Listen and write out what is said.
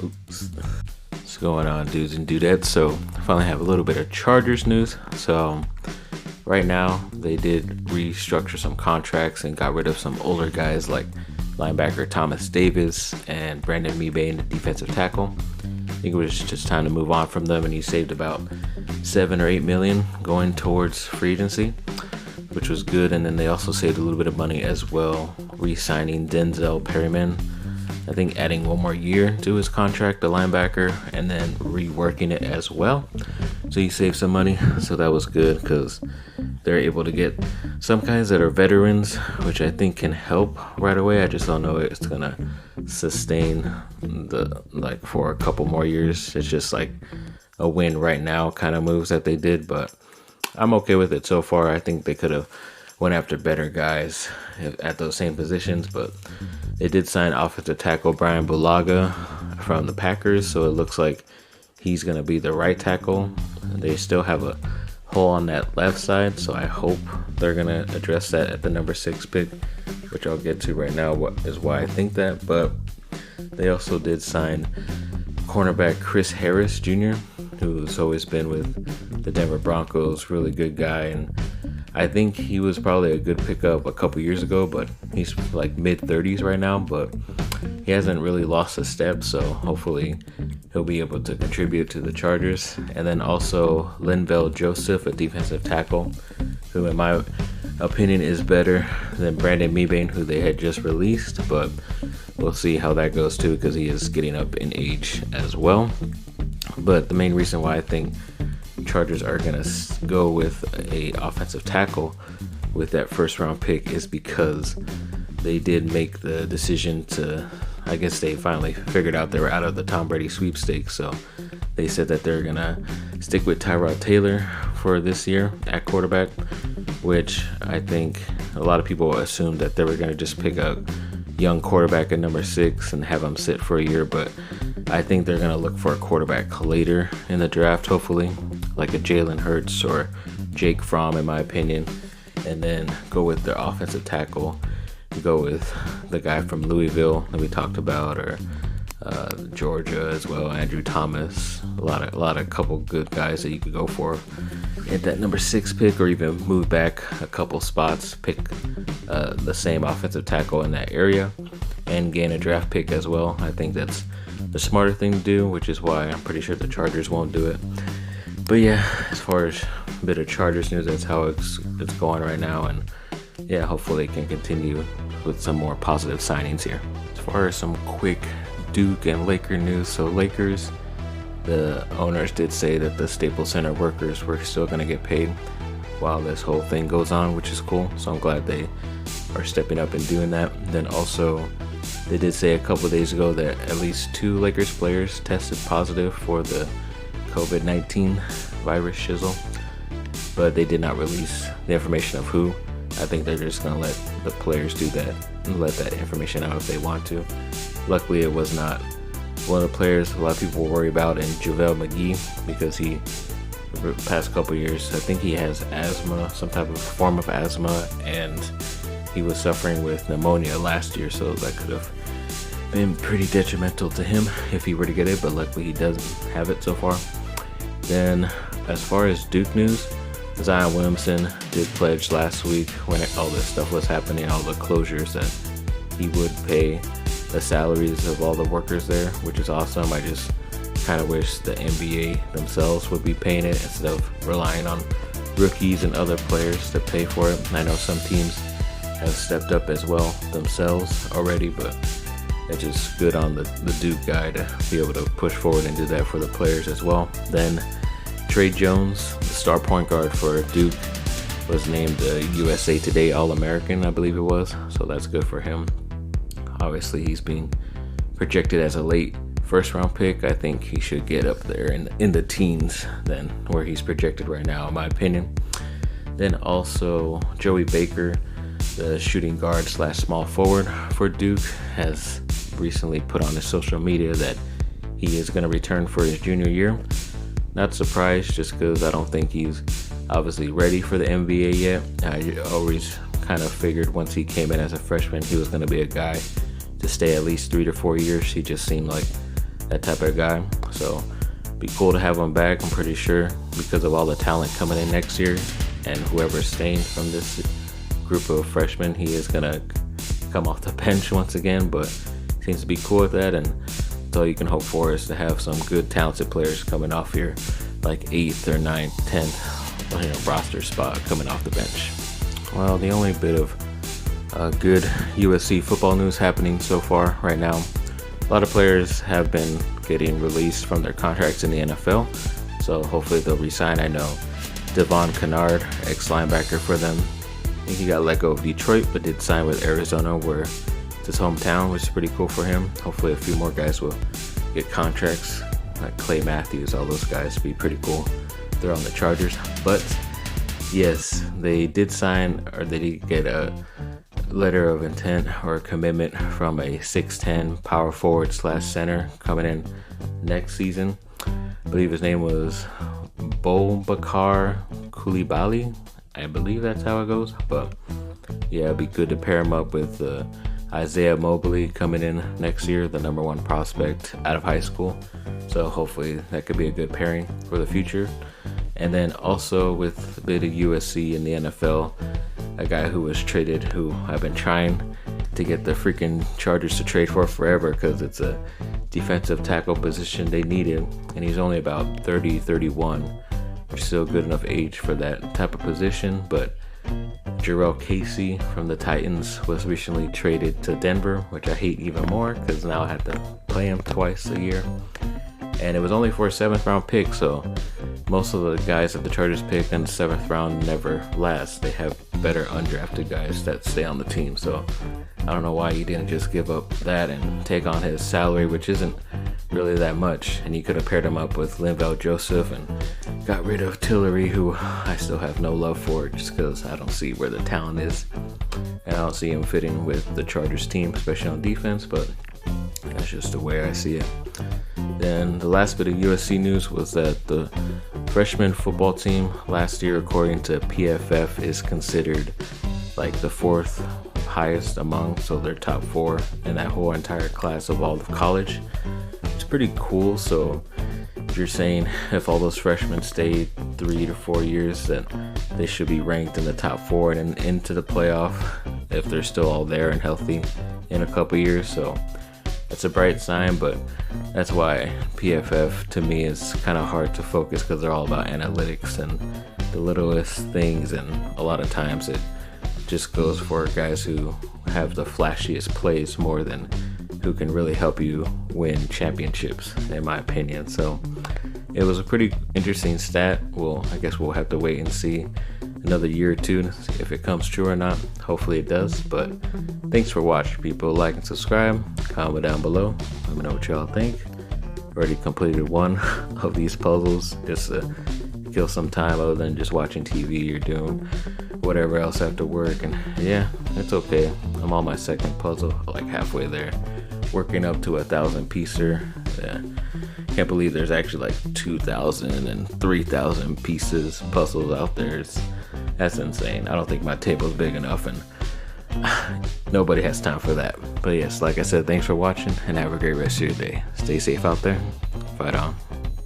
What's going on, dudes and dudettes? So I finally have a little bit of Chargers news. So right now they did restructure some contracts and got rid of some older guys like linebacker Thomas Davis and Brandon Mebane, the defensive tackle. I think it was just time to move on from them, and he saved about $7 or $8 million going towards free agency, which was good. And then they also saved a little bit of money as well, re-signing Denzel Perryman. I think adding one more year to his contract, the linebacker, and then reworking it as well. So he saved some money, so that was good because they're able to get some guys that are veterans, which I think can help right away. I just don't know if it's gonna sustain for a couple more years. It's just like a win right now kind of moves that they did, but I'm okay with it so far. I think they could have went after better guys at those same positions, but they did sign offensive tackle Brian Bulaga from the Packers, so it looks like he's going to be the right tackle. They still have a hole on that left side, so I hope they're going to address that at the number 6 pick, which I'll get to right now, what is why I think that. But they also did sign cornerback Chris Harris Jr., who's always been with the Denver Broncos, really good guy, and I think he was probably a good pickup a couple years ago, but he's like mid-30s right now, but he hasn't really lost a step, so hopefully he'll be able to contribute to the Chargers. And then also Linval Joseph, a defensive tackle, who in my opinion is better than Brandon Mebane, who they had just released, but we'll see how that goes too, because he is getting up in age as well. But the main reason why I think Chargers are going to go with a offensive tackle with that first round pick is because they did make the decision to, I guess they finally figured out they were out of the Tom Brady sweepstakes, so they said that they're going to stick with Tyrod Taylor for this year at quarterback, which I think a lot of people assumed that they were going to just pick a young quarterback at number 6 and have him sit for a year, but I think they're going to look for a quarterback later in the draft, hopefully, like a Jalen Hurts or Jake Fromm, in my opinion, and then go with their offensive tackle, go with the guy from Louisville that we talked about, or Georgia as well, Andrew Thomas, a couple good guys that you could go for at that number 6 pick, or even move back a couple spots, pick the same offensive tackle in that area, and gain a draft pick as well. I think that's the smarter thing to do, which is why I'm pretty sure the Chargers won't do it. But yeah, as far as a bit of Chargers news, that's how it's going right now, and yeah, hopefully they can continue with some more positive signings here. As far as some quick Duke and Laker news, so Lakers, the owners did say that the Staples Center workers were still going to get paid while this whole thing goes on, which is cool. So I'm glad they are stepping up and doing that. Then also, they did say a couple days ago that at least 2 Lakers players tested positive for the COVID-19 virus shizzle, but they did not release the information of who. I think they're just going to let the players do that and let that information out if they want to. Luckily, it was not one of the players a lot of people worry about in JaVale McGee, because he, for the past couple years, I think he has asthma, some type of form of asthma, and he was suffering with pneumonia last year, so that could have been pretty detrimental to him if he were to get it, but luckily he doesn't have it so far. Then, as far as Duke news, Zion Williamson did pledge last week, when all this stuff was happening, all the closures, that he would pay the salaries of all the workers there, which is awesome. I just kind of wish the NBA themselves would be paying it instead of relying on rookies and other players to pay for it. And I know some teams have stepped up as well themselves already, but it's just good on the Duke guy to be able to push forward and do that for the players as well. Then Trey Jones, the star point guard for Duke, was named a USA Today All-American, I believe it was, so that's good for him. Obviously, he's being projected as a late first-round pick. I think he should get up there in the teens than where he's projected right now, in my opinion. Then also, Joey Baker, the shooting guard / small forward for Duke, has recently put on his social media that he is going to return for his junior year. Not surprised, just because I don't think he's obviously ready for the NBA yet. I always kind of figured once he came in as a freshman, he was going to be a guy to stay at least 3 to 4 years. He just seemed like that type of guy. So be cool to have him back. I'm pretty sure because of all the talent coming in next year and whoever's staying from this group of freshmen, he is gonna come off the bench once again, but seems to be cool with that. And that's all you can hope for, is to have some good talented players coming off your like 8th or 9th, 10th roster spot coming off the bench. Well, the only bit of good USC football news happening so far right now, a lot of players have been getting released from their contracts in the NFL, so hopefully they'll resign. I know Devon Kennard, ex-linebacker for them, I think he got let go of Detroit but did sign with Arizona, where it's his hometown, which is pretty cool for him. Hopefully a few more guys will get contracts, like Clay Matthews, all those guys. Be pretty cool. They're on the Chargers. But yes, they did sign, or they did get a letter of intent or a commitment from a 6'10 power forward / center coming in next season. I believe his name was Bulaga Coulibaly. I believe that's how it goes. But yeah, it'd be good to pair him up with Isaiah Mobley coming in next year, the number 1 prospect out of high school. So hopefully that could be a good pairing for the future. And then also with a bit of USC in the NFL, a guy who was traded, who I've been trying to get the freaking Chargers to trade for forever, because it's a defensive tackle position they needed, and he's only about 30, 31, which is still good enough age for that type of position. But Jarrell Casey from the Titans was recently traded to Denver, which I hate even more because now I have to play him twice a year. And it was only for a 7th round pick, so most of the guys that the Chargers pick in the 7th round never last. They have better undrafted guys that stay on the team. So I don't know why he didn't just give up that and take on his salary, which isn't really that much. And he could have paired him up with Linval Joseph and got rid of Tillery, who I still have no love for, just because I don't see where the talent is. And I don't see him fitting with the Chargers team, especially on defense, but that's just the way I see it. Then the last bit of USC news was that the freshman football team last year, according to PFF, is considered like the 4th highest among, so they're top 4 in that whole entire class of all of college. It's pretty cool. So if you're saying if all those freshmen stayed 3 to 4 years, then they should be ranked in the top 4 and into the playoff if they're still all there and healthy in a couple years. So that's a bright sign, but that's why PFF to me is kind of hard to focus, because they're all about analytics and the littlest things, and a lot of times it just goes for guys who have the flashiest plays more than who can really help you win championships, in my opinion. So it was a pretty interesting stat. Well, I guess we'll have to wait and see another year or two if it comes true or not. Hopefully it does. But thanks for watching, people. Like and subscribe, comment down below, let me know what y'all think. Already completed one of these puzzles just to kill some time other than just watching TV or doing whatever else after work. And yeah, it's okay. I'm on my 2nd puzzle, like halfway there, working up to 1,000 piecer. Yeah. Can't believe there's actually like 2,000 and 3,000 pieces puzzles out there. That's insane. I don't think my table's big enough, and nobody has time for that. But yes, like I said, thanks for watching and have a great rest of your day. Stay safe out there. Fight on.